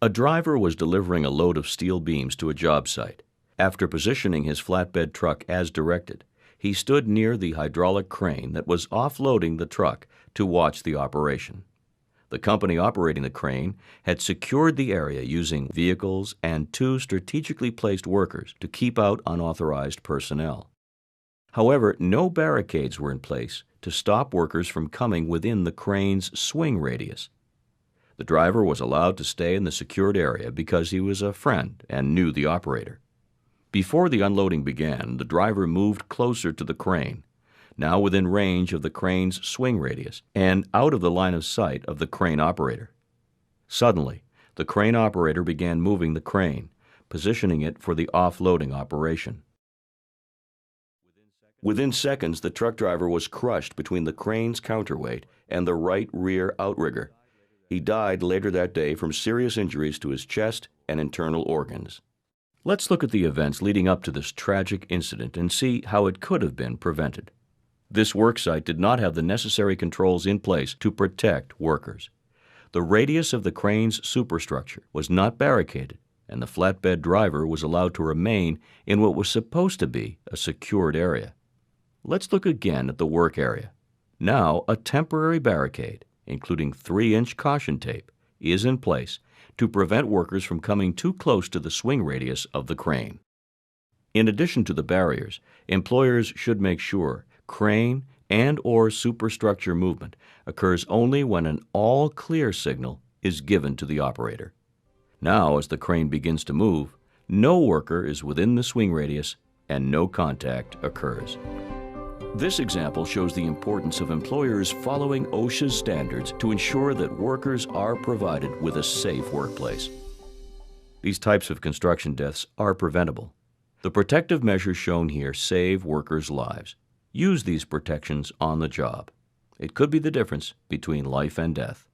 A driver was delivering a load of steel beams to a job site. After positioning his flatbed truck as directed, he stood near the hydraulic crane that was offloading the truck to watch the operation. The company operating the crane had secured the area using vehicles and 2 strategically placed workers to keep out unauthorized personnel. However, no barricades were in place to stop workers from coming within the crane's swing radius. The driver was allowed to stay in the secured area because he was a friend and knew the operator. Before the unloading began, the driver moved closer to the crane, now within range of the crane's swing radius and out of the line of sight of the crane operator. Suddenly, the crane operator began moving the crane, positioning it for the offloading operation. Within seconds, the truck driver was crushed between the crane's counterweight and the right rear outrigger. He died later that day from serious injuries to his chest and internal organs. Let's look at the events leading up to this tragic incident and see how it could have been prevented. This worksite did not have the necessary controls in place to protect workers. The radius of the crane's superstructure was not barricaded, and the flatbed driver was allowed to remain in what was supposed to be a secured area. Let's look again at the work area. Now, a temporary barricade, including 3-inch caution tape, is in place to prevent workers from coming too close to the swing radius of the crane. In addition to the barriers, employers should make sure crane and/or superstructure movement occurs only when an all-clear signal is given to the operator. Now, as the crane begins to move, no worker is within the swing radius and no contact occurs. This example shows the importance of employers following OSHA's standards to ensure that workers are provided with a safe workplace. These types of construction deaths are preventable. The protective measures shown here save workers' lives. Use these protections on the job. It could be the difference between life and death.